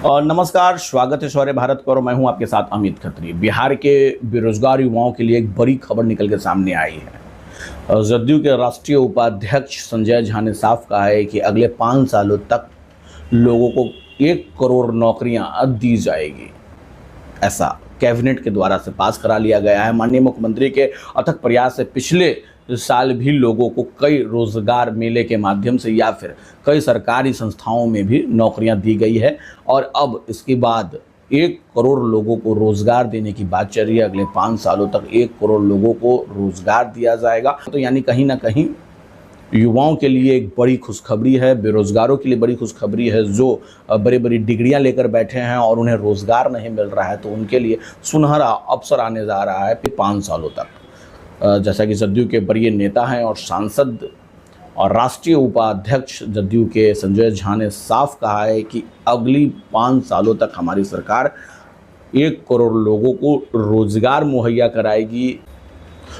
और नमस्कार, स्वागत है शौर्य भारत पर और मैं हूं आपके साथ अमित खत्री। बिहार के बेरोजगार युवाओं के लिए एक बड़ी खबर निकल के सामने आई है। जदयू के राष्ट्रीय उपाध्यक्ष संजय झा ने साफ कहा है कि अगले 5 सालों तक लोगों को 1 करोड़ नौकरियां दी जाएगी। ऐसा कैबिनेट के द्वारा से पास करा लिया गया है। माननीय मुख्यमंत्री के अथक प्रयास से पिछले साल भी लोगों को कई रोजगार मेले के माध्यम से या फिर कई सरकारी संस्थाओं में भी नौकरियां दी गई है और अब इसके बाद 1 करोड़ लोगों को रोजगार देने की बात चल रही है। अगले 5 सालों तक 1 करोड़ लोगों को रोजगार दिया जाएगा। तो यानी कहीं ना कहीं युवाओं के लिए एक बड़ी खुशखबरी है, बेरोजगारों के लिए बड़ी खुशखबरी है। जो बड़ी बड़ी डिग्रियां लेकर बैठे हैं और उन्हें रोजगार नहीं मिल रहा है, तो उनके लिए सुनहरा अवसर आने जा रहा है 5 सालों तक। जैसा कि जदयू के वरीय नेता हैं और सांसद और राष्ट्रीय उपाध्यक्ष जदयू के संजय झा ने साफ कहा है कि अगली 5 सालों तक हमारी सरकार 1 करोड़ लोगों को रोजगार मुहैया कराएगी।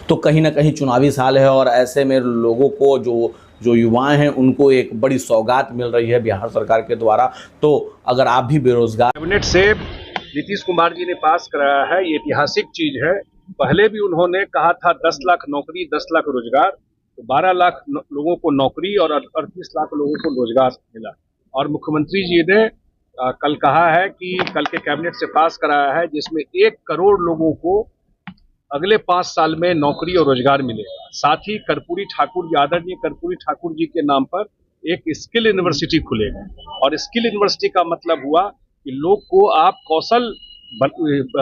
तो कहीं ना कहीं चुनावी साल है और ऐसे में लोगों को जो युवाएं हैं उनको एक बड़ी सौगात मिल रही है बिहार सरकार के द्वारा। तो अगर आप भी बेरोजगार, कैबिनेट से नीतीश कुमार जी ने पास कराया है, ये ऐतिहासिक चीज है। पहले भी उन्होंने कहा था 10 लाख नौकरी, 10 लाख रोजगार, तो 12 लाख लोगों को नौकरी और 38 लाख लोगों को रोजगार मिला। और मुख्यमंत्री जी ने कल कहा है कि कल के कैबिनेट से पास कराया है जिसमें 1 करोड़ लोगों को अगले 5 साल में नौकरी और रोजगार मिलेगा। साथ ही कर्पूरी ठाकुर जी, आदरणीय कर्पूरी ठाकुर जी के नाम पर एक स्किल यूनिवर्सिटी खुलेगा। और स्किल यूनिवर्सिटी का मतलब हुआ कि लोग को आप कौशल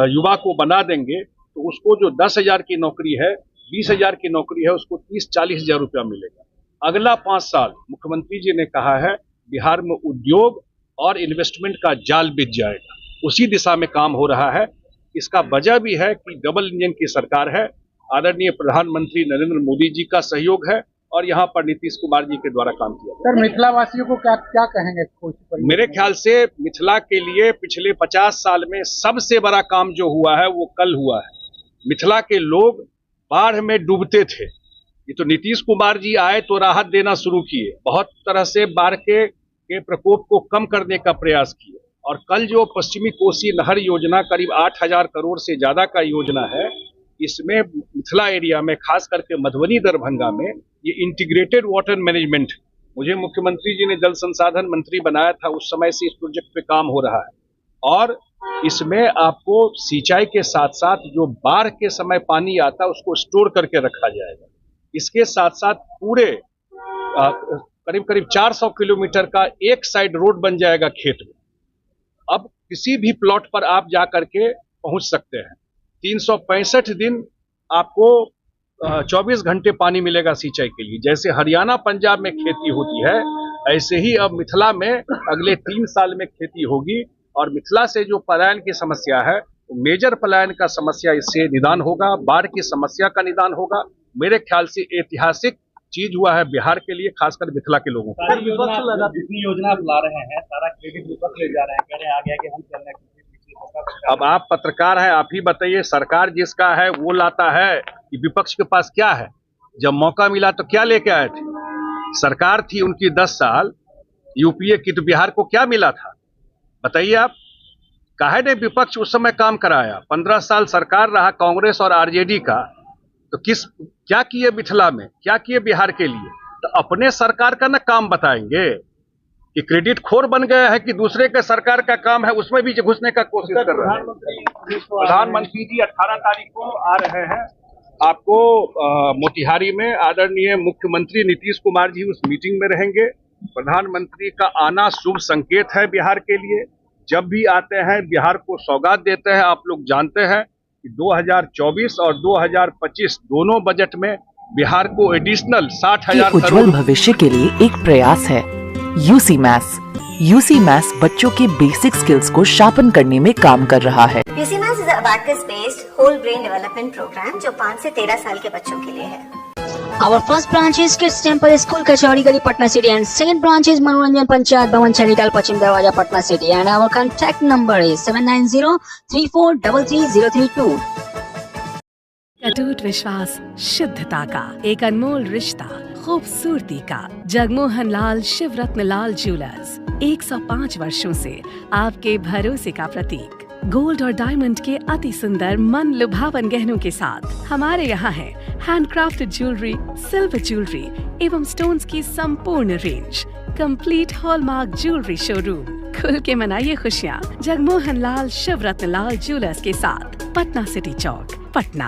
युवा को बना देंगे तो उसको जो 10,000 की नौकरी है, 20,000 की नौकरी है, उसको 30-40 हजार रुपया मिलेगा। अगला 5 साल मुख्यमंत्री जी ने कहा है बिहार में उद्योग और इन्वेस्टमेंट का जाल बिछ जाएगा। उसी दिशा में काम हो रहा है। इसका वजह भी है कि डबल इंजन की सरकार है। आदरणीय प्रधानमंत्री नरेंद्र मोदी जी का सहयोग है और यहाँ पर नीतीश कुमार जी के द्वारा काम किया। सर, मिथिला वासियों को क्या कहेंगे? मेरे ख्याल से मिथिला के लिए पिछले 50 साल में सबसे बड़ा काम जो हुआ है वो कल हुआ है। मिथिला के लोग बाढ़ में डूबते थे, ये तो नीतीश कुमार जी आए तो राहत देना शुरू किए, बहुत तरह से बाढ़ के प्रकोप को कम करने का प्रयास किए। और कल जो पश्चिमी कोसी नहर योजना करीब 8,000 करोड़ से ज्यादा का योजना है, इसमें मिथिला एरिया में खास करके मधुबनी दरभंगा में ये इंटीग्रेटेड वाटर मैनेजमेंट, मुझे मुख्यमंत्री जी ने जल संसाधन मंत्री बनाया था, उस समय से इस प्रोजेक्ट पे काम हो रहा है। और इसमें आपको सिंचाई के साथ साथ जो बाढ़ के समय पानी आता है उसको स्टोर करके रखा जाएगा। इसके साथ साथ पूरे करीब करीब 400 किलोमीटर का एक साइड रोड बन जाएगा खेत में। अब किसी भी प्लॉट पर आप जा करके पहुंच सकते हैं। 365 दिन आपको 24 घंटे पानी मिलेगा सिंचाई के लिए। जैसे हरियाणा पंजाब में खेती होती है, ऐसे ही अब मिथिला में अगले 3 साल में खेती होगी। और मिथिला से जो पलायन की समस्या है, मेजर पलायन का समस्या इससे निदान होगा, बाढ़ की समस्या का निदान होगा। मेरे ख्याल से ऐतिहासिक चीज हुआ है बिहार के लिए, खासकर मिथिला के लोगों को। जितनी योजना आप ला रहे हैं सारा क्रेडिट विपक्ष ले जा रहे हैं, कह रहे हैं आगे कि हम चल रहे हैं। अब आप पत्रकार हैं, आप ही बताइए, सरकार जिसका है वो लाता है कि विपक्ष के पास क्या है? जब मौका मिला तो क्या लेके आए थे? सरकार थी उनकी 10 साल, यूपीए की, तो बिहार को क्या मिला था बताइए आप? काहे ने विपक्ष उस समय काम कराया? 15 साल सरकार रहा कांग्रेस और आरजेडी का, तो क्या किए मिथिला में, क्या किए बिहार के लिए? तो अपने सरकार का ना काम बताएंगे कि क्रेडिट खोर बन गया है कि दूसरे के सरकार का काम है उसमें भी घुसने का कोशिश कर रहे हैं। प्रधानमंत्री जी 18 तारीख को आ रहे हैं आपको मोतिहारी में। आदरणीय मुख्यमंत्री नीतीश कुमार जी उस मीटिंग में रहेंगे। प्रधानमंत्री का आना शुभ संकेत है बिहार के लिए। जब भी आते हैं बिहार को सौगात देते हैं। आप लोग जानते हैं कि 2024 और 2025 दोनों बजट में बिहार को एडिशनल 60,000 करोड़। उज्जवल भविष्य के लिए एक प्रयास है यूसी मैथ्स। यूसी मैथ्स बच्चों के बेसिक स्किल्स को शार्पन करने में काम कर रहा है। UC maths is a abacus based whole brain development programme जो 5 से 13 साल के बच्चों के लिए है। Our first branch is Kids Temple School, Kachori Gali, Patna City, and second branch is Manoranjan Panchayat Bhavan, Chanital, Pachim Darwaja, Patna City, and our contact number is 790-3433-032. अटूट विश्वास, शुद्धता का एक अनमोल रिश्ता, खूबसूरती का। जगमोहन लाल शिवरत्न लाल ज्वेलर्स 105 वर्षों से आपके भरोसे का प्रतीक। गोल्ड और डायमंड के अति सुंदर मन लुभावन गहनों के साथ हमारे यहाँ है हैंडक्राफ्टेड ज्वेलरी, सिल्वर ज्वेलरी एवं स्टोन्स की संपूर्ण range. Complete hallmark jewellery showroom. खुल के मनाइए खुशियाँ जगमोहन लाल शिवरत्न लाल ज्वेलर्स के साथ, पटना सिटी चौक, पटना।